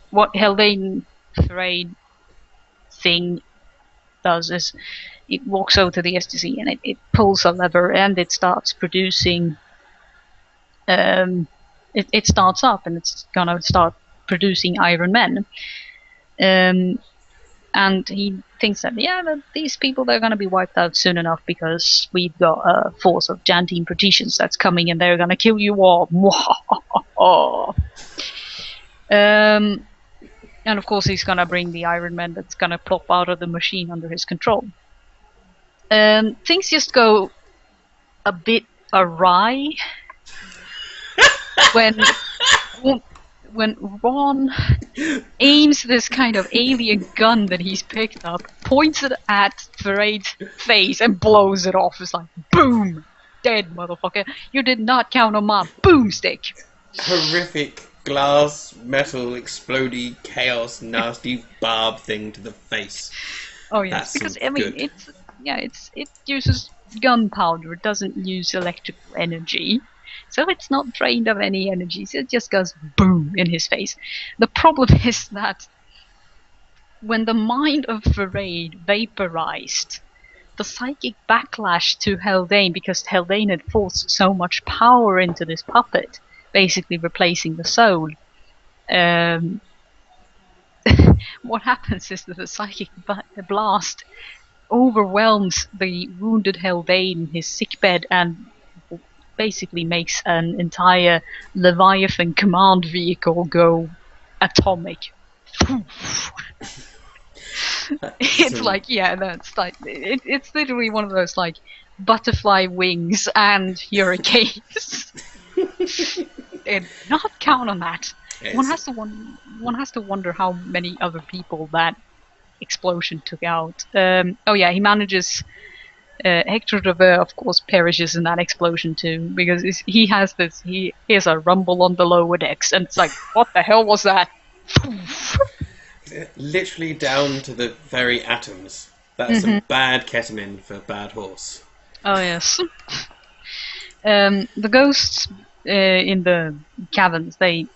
what Haldane Feray thing does is it walks over to the STC and it pulls a lever and it starts producing. It starts up and it's gonna start producing Iron Men. And he thinks that these people, they're going to be wiped out soon enough because we've got a force of Jantine Protetians that's coming and they're going to kill you all. And of course he's going to bring the Iron Man that's going to plop out of the machine under his control. Things just go a bit awry when Ron aims this kind of alien gun that he's picked up, points it at Feray's face and blows it off. It's like, boom! Dead, motherfucker. You did not count on my boomstick. Horrific glass, metal, explodey, chaos, nasty barb thing to the face. Oh yeah, because I mean, it uses gunpowder. It doesn't use electrical energy. So it's not drained of any energy, so it just goes boom in his face. The problem is that when the mind of Feray vaporized, the psychic backlash to Haldane, because Haldane had forced so much power into this puppet, basically replacing the soul, what happens is that the psychic blast overwhelms the wounded Haldane in his sickbed and basically makes an entire Leviathan command vehicle go atomic. It's like, that's like, it's literally one of those like butterfly wings and hurricanes. And not count on that. Yes. One has to wonder how many other people that explosion took out. He manages. Hector Dravir, of course, perishes in that explosion too, because he has a rumble on the lower decks, and it's like, what the hell was that? Literally down to the very atoms. That's some bad ketamine for bad horse. Oh yes. The ghosts in the caverns, they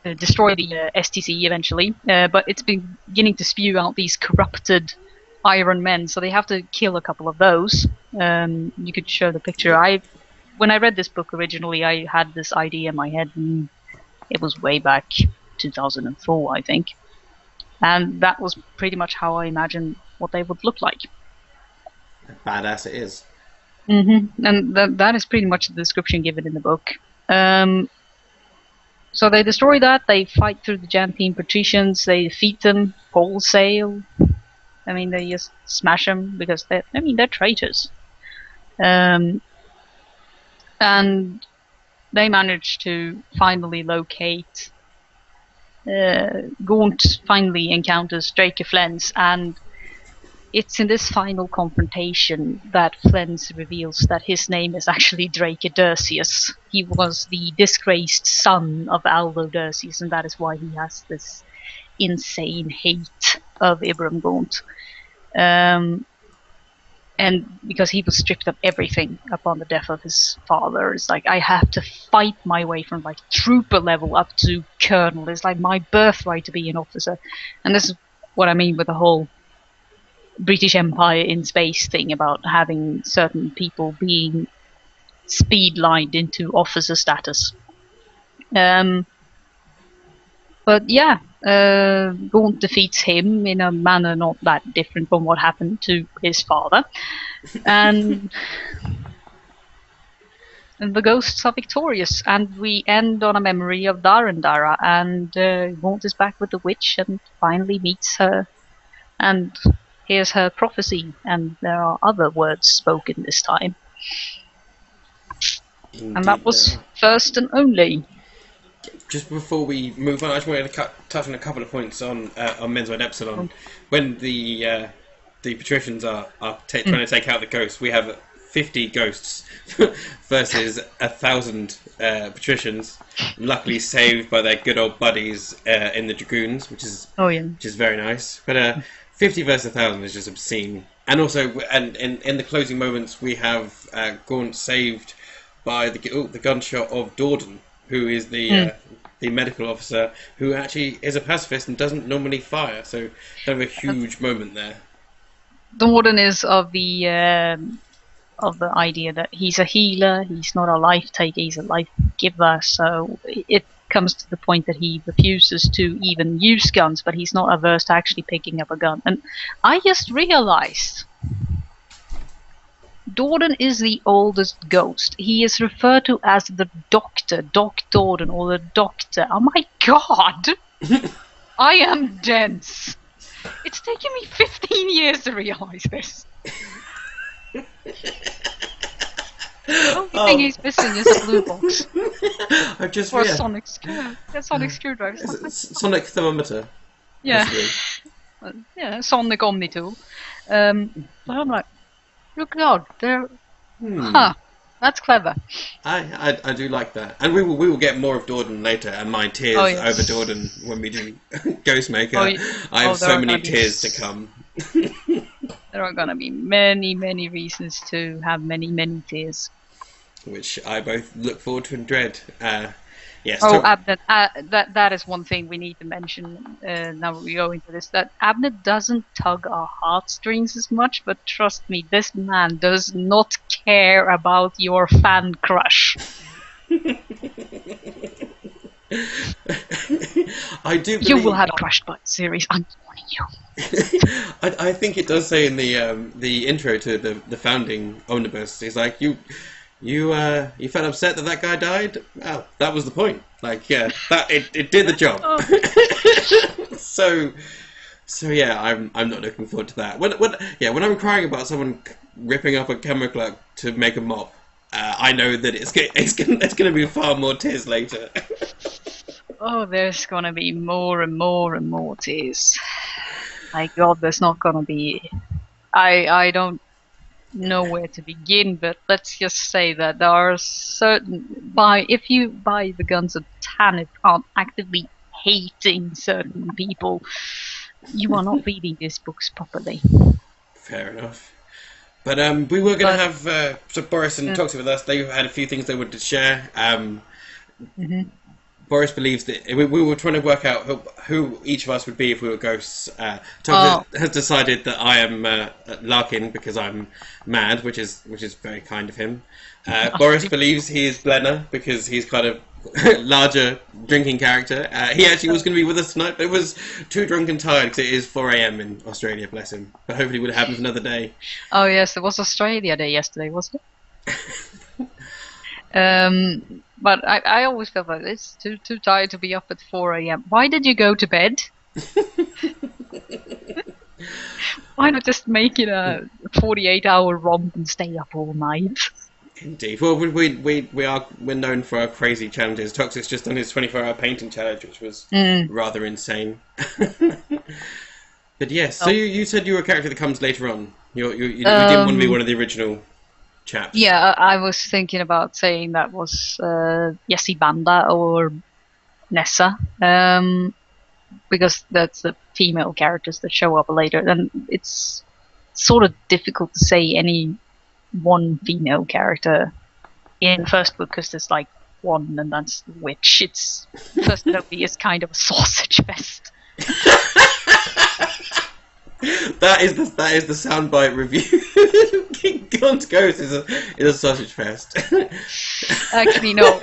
destroy the STC eventually, but it's beginning to spew out these corrupted iron men, so they have to kill a couple of those. You could show the picture. When I read this book originally, I had this idea in my head, and it was way back 2004, I think, and that was pretty much how I imagined what they would look like. Badass it is. And that is pretty much the description given in the book. So they destroy that, they fight through the Jantine patricians, they defeat them wholesale. I mean, they just smash them because they're traitors. And they manage to finally locate... Gaunt finally encounters Drake Flens, and it's in this final confrontation that Flens reveals that his name is actually Drake Dersius. He was the disgraced son of Aldo Dersius, and that is why he has this insane hate of Ibram Gaunt. And because he was stripped of everything upon the death of his father, it's like I have to fight my way from like trooper level up to colonel. It's like my birthright to be an officer. And this is what I mean with the whole British Empire in space thing about having certain people being speed-lined into officer status. But yeah, Gaunt defeats him in a manner not that different from what happened to his father. And the ghosts are victorious, and we end on a memory of Darandara, and Gaunt is back with the witch and finally meets her and hears her prophecy, and there are other words spoken this time. Indeed, and that was first and only. Just before we move on, I just wanted to touch on a couple of points on Mensward Absalom. When the patricians are trying to take out the ghosts, we have 50 ghosts versus 1,000 patricians, luckily saved by their good old buddies in the dragoons, which is very nice. But 50 versus 1,000 is just obscene. And also, and in the closing moments, we have Gaunt saved by the gunshot of Dorden, who is the medical officer, who actually is a pacifist and doesn't normally fire. So kind of a huge moment there. Dorden is of the idea that he's a healer, he's not a life taker, he's a life giver. So it comes to the point that he refuses to even use guns, but he's not averse to actually picking up a gun. And I just realized Dorden is the oldest ghost. He is referred to as the Doctor, Doc Dorden, or the Doctor. Oh my god! I am dense. It's taken me 15 years to realize this. The only thing he's missing is a blue box. Or a sonic screwdriver. Sonic thermometer. Yeah. Yeah, sonic omni-tool. But I'm like, look out, there. Huh. That's clever. I do like that, and we will get more of Dorden later, and my tears over Dorden when we do Ghostmaker. I have so many tears to come. There are gonna be many reasons to have many tears, which I both look forward to and dread. Yes. Abnett, that is one thing we need to mention now we go into this, that Abnett doesn't tug our heartstrings as much, but trust me, this man does not care about your fan crush. I do believe... You will have a crushed butt series, I'm warning you. I think it does say in the intro to the founding omnibus, it's like, you felt upset that guy died? Well, that was the point. Like, yeah, that it did the job. So yeah, I'm not looking forward to that. When I'm crying about someone ripping up a camera clerk to make a mop, I know that it's gonna be far more tears later. Oh, there's gonna be more and more tears. My God, there's not gonna be. I don't know where to begin, but let's just say that there are certain if you buy the Guns of Tanith aren't actively hating certain people, you are not reading these books properly. Fair enough. But we were going to have so Boris and Toxic with us. They had a few things they wanted to share. Boris believes that we were trying to work out who each of us would be if we were ghosts. Toxic has decided that I am Larkin because I'm mad, which is very kind of him. Boris believes he is Blenner because he's kind of larger drinking character. He actually was going to be with us tonight, but it was too drunk and tired because it is 4 a.m. in Australia, bless him. But hopefully it would happen another day. Oh yes, it was Australia Day yesterday, wasn't it? But I always felt like it's too tired to be up at 4 a.m. Why did you go to bed? Why not just make it a 48-hour romp and stay up all night? Indeed. Well, we're known for our crazy challenges. Toxic's just done his 24-hour painting challenge, which was rather insane. But yes, so you said you were a character that comes later on. You didn't want to be one of the original chaps. Yeah, I was thinking about saying that was Yessi Banda or Nessa, because that's the female characters that show up later, and it's sort of difficult to say any one female character in the first book because there's like one, and that's the witch. It's first movie is kind of a sausage fest. That is the soundbite review. Gaunt Ghost is a sausage fest. Actually, no.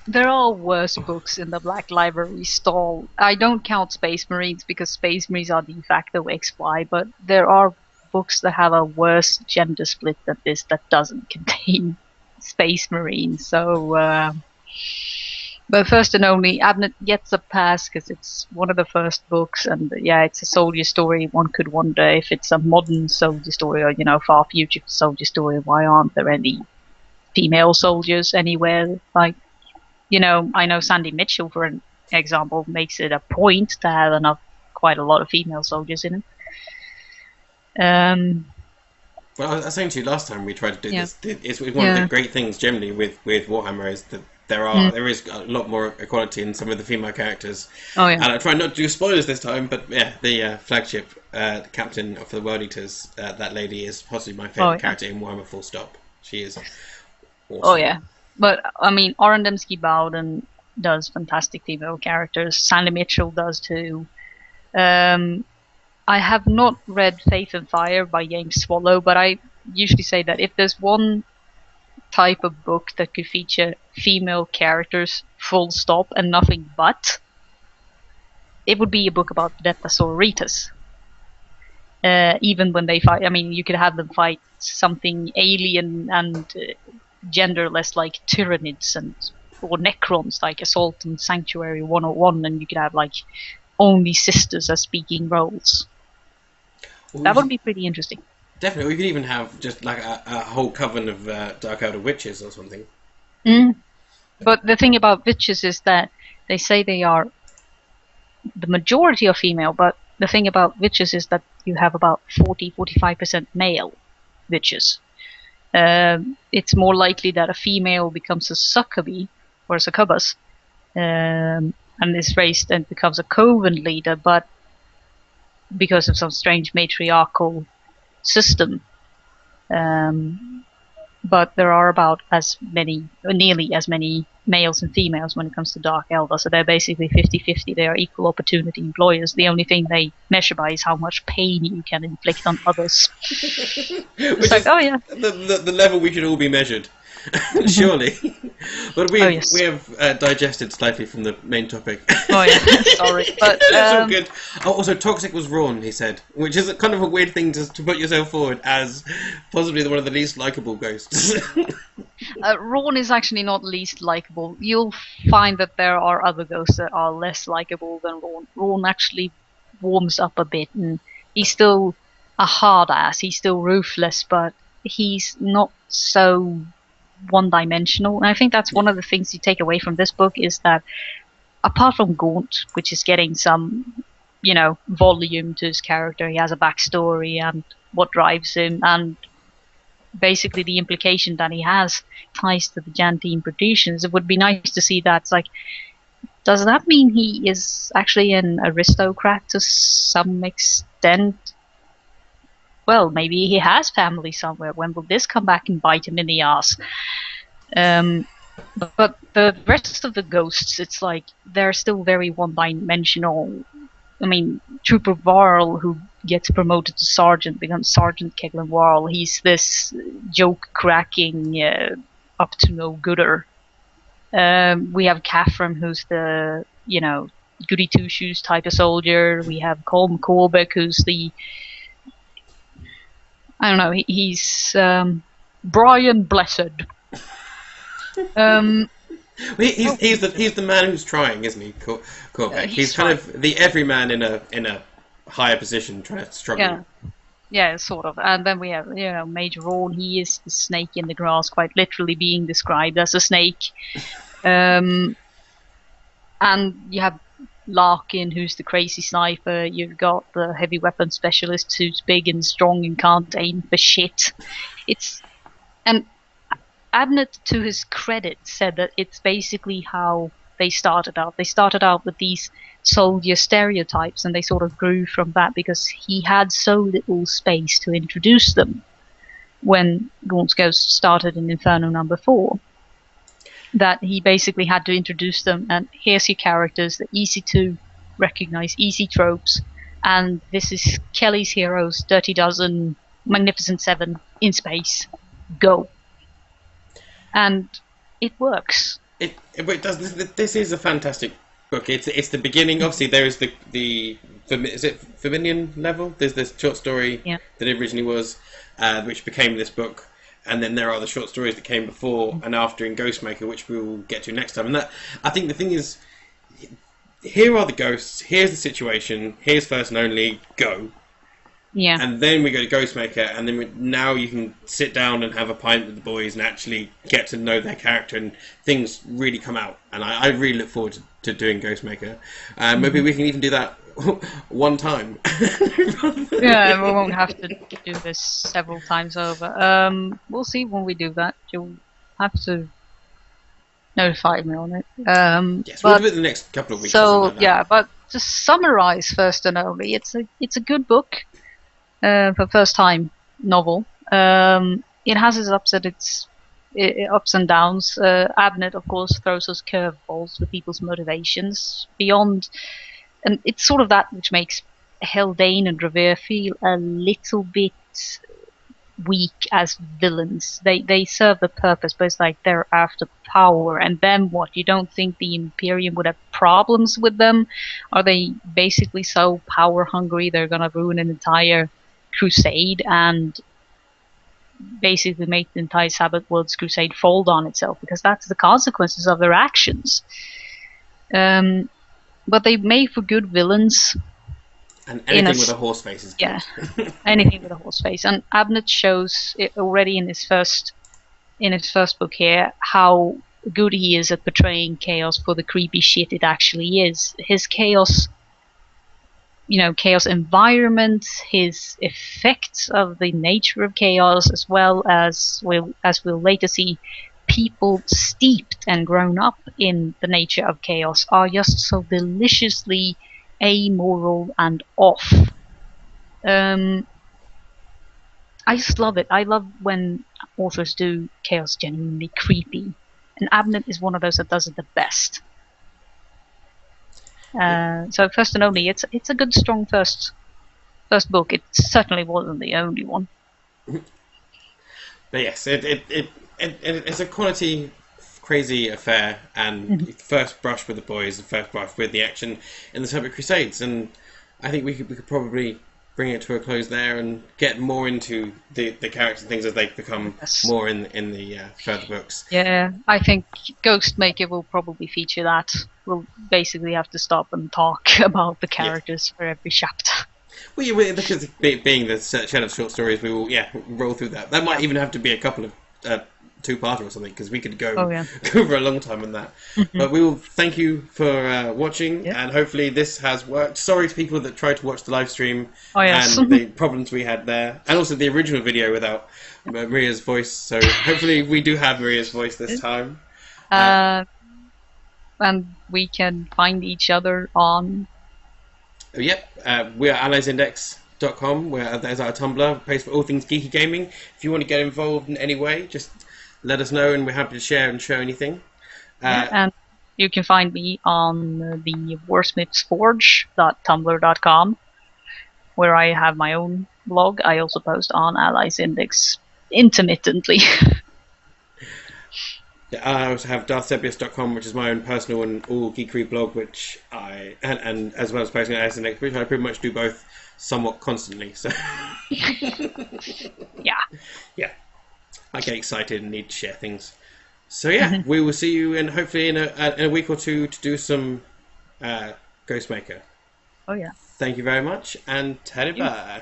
There are worse books in the Black Library stall. I don't count Space Marines because Space Marines are de facto XY, but there are books that have a worse gender split than this that doesn't contain Space Marines. So, but first and only, Abnett gets a pass because it's one of the first books, and yeah, it's a soldier story. One could wonder if it's a modern soldier story or, far future soldier story, why aren't there any female soldiers anywhere? Like, I know Sandy Mitchell, for an example, makes it a point to have quite a lot of female soldiers in it. Well, I was saying to you last time we tried to do this. It's one of the great things generally with Warhammer is that there is a lot more equality in some of the female characters. Oh yeah. And I try not to do spoilers this time, but yeah, the flagship captain of the World Eaters, that lady is possibly my favourite character in Warhammer. Full stop. She is awesome. Oh yeah. But, I mean, Orendemsky Bowden does fantastic female characters. Sandy Mitchell does too. I have not read Faith and Fire by James Swallow, but I usually say that if there's one type of book that could feature female characters full stop and nothing but, it would be a book about Depthasauritas. Even when they fight, I mean, you could have them fight something alien and genderless like Tyranids or Necrons like Assault and Sanctuary 101, and you could have like only sisters as speaking roles. Well, that would be pretty interesting. Definitely, we could even have just like a whole coven of Dark Elder witches or something. But the thing about witches is that they say they are the majority of female, but the thing about witches is that you have about 40-45% male witches. It's more likely that a female becomes a succubus or a succubus and is raised and becomes a coven leader, but because of some strange matriarchal system. But there are about nearly as many males and females when it comes to Dark Eldar, so they're basically 50-50. They are equal opportunity employers. The only thing they measure by is how much pain you can inflict on others. It's like, oh yeah, the level we should all be measured. Surely. But we have digested slightly from the main topic. Oh yeah, sorry. But it's all good. Oh, also, Toxic was Rawn, he said, which is kind of a weird thing to put yourself forward as possibly one of the least likeable ghosts. Rawn is actually not least likable. You'll find that there are other ghosts that are less likable than Rawn. Rawn actually warms up a bit, and he's still a hard ass. He's still ruthless, but he's not so one-dimensional. And I think that's one of the things you take away from this book is that apart from Gaunt, which is getting some, volume to his character, he has a backstory and what drives him, and basically the implication that he has ties to the Jantine traditions. It would be nice to see that. It's like, does that mean he is actually an aristocrat to some extent? well, maybe he has family somewhere. When will this come back and bite him in the ass? But the rest of the ghosts, it's like they're still very one-dimensional. I mean, Trooper Varl, who gets promoted to sergeant, becomes Sergeant Keglin Varl. He's this joke-cracking, up-to-no-gooder. We have Catherine, who's the, goody two-shoes type of soldier. We have Colm Corbeck, who's the, I don't know, he's Brian Blessed. He's the man who's trying, isn't he? Corbeck. He's kind of the everyman in a higher position trying to struggle. Yeah, sort of. And then we have Major Rawn. He is the snake in the grass, quite literally being described as a snake. And you have Larkin, who's the crazy sniper. You've got the heavy weapon specialist, who's big and strong and can't aim for shit. And Abnett, to his credit, said that it's basically how they started out. They started out with these soldier stereotypes, and they sort of grew from that because he had so little space to introduce them when Gaunt's Ghost started in Inferno number 4. That he basically had to introduce them, and here's your characters. They're easy to recognize, easy tropes, and this is Kelly's Heroes, Dirty Dozen, Magnificent Seven, in space. Go. And it works. It does. This is a fantastic book. It's the beginning. Obviously, there is the is it Vermillion level? There's this short story that it originally was, which became this book, and then there are the short stories that came before and after in Ghostmaker, which we will get to next time. And that, I think, the thing is, here are the ghosts. Here's the situation. Here's first and only. Go. Yeah. And then we go to Ghostmaker, and then now you can sit down and have a pint with the boys and actually get to know their character, and things really come out. And I really look forward to doing Ghostmaker. Maybe we can even do that one time. Yeah, we won't have to do this several times over. We'll see when we do that. You'll have to notify me on it. Yes, we'll do it the next couple of weeks. So but to summarize, first and only, it's a good book. For first time novel. It has its ups and downs. Abnett, of course, throws us curveballs with people's motivations beyond, and it's sort of that which makes Haldane and Revere feel a little bit weak as villains. They serve the purpose, but it's like they're after power, and then what? You don't think the Imperium would have problems with them? Are they basically so power hungry they're gonna ruin an entire crusade and basically make the entire Sabbath Worlds crusade fold on itself, because that's the consequences of their actions. But they made for good villains. And anything with a horse face is good. Yeah, anything with a horse face. And Abnett shows it already in his first book here how good he is at portraying chaos for the creepy shit it actually is. His chaos environment, his effects of the nature of chaos, as well as we'll later see, people steeped and grown up in the nature of chaos are just so deliciously amoral and off. I just love it. I love when authors do chaos genuinely creepy, and Abnett is one of those that does it the best. So first and only, it's a good, strong first book. It certainly wasn't the only one. But yes, it's a quality, crazy affair, and first brush with the boys, and first brush with the action in the Sabbath Crusades, and I think we could probably bring it to a close there and get more into the characters and things as they become more in the further books. Yeah, I think Ghostmaker will probably feature that. We'll basically have to stop and talk about the characters for every chapter. Well, yeah, because being the set of short stories, we will roll through that. That might even have to be a couple of two-parter or something, because we could go for a long time on that. But we will thank you for watching, and hopefully this has worked. Sorry to people that tried to watch the live stream and the problems we had there, and also the original video without Maria's voice. So hopefully we do have Maria's voice this time. And we can find each other on... we are Allies Index Tumblr.com, where there's our Tumblr, a place for all things geeky gaming. If you want to get involved in any way, just let us know, and we're happy to share and show anything. And you can find me on the warsmithsforge.tumblr.com, where I have my own blog. I also post on Allies Index intermittently. I also have darthsebious.com, which is my own personal and all geekery blog, which and as well as posting on Allies Index, which I pretty much do both somewhat constantly. So yeah, I get excited and need to share things. So yeah, we will see you hopefully in a week or two to do some Ghostmaker. Oh yeah. Thank you very much, and ta-da.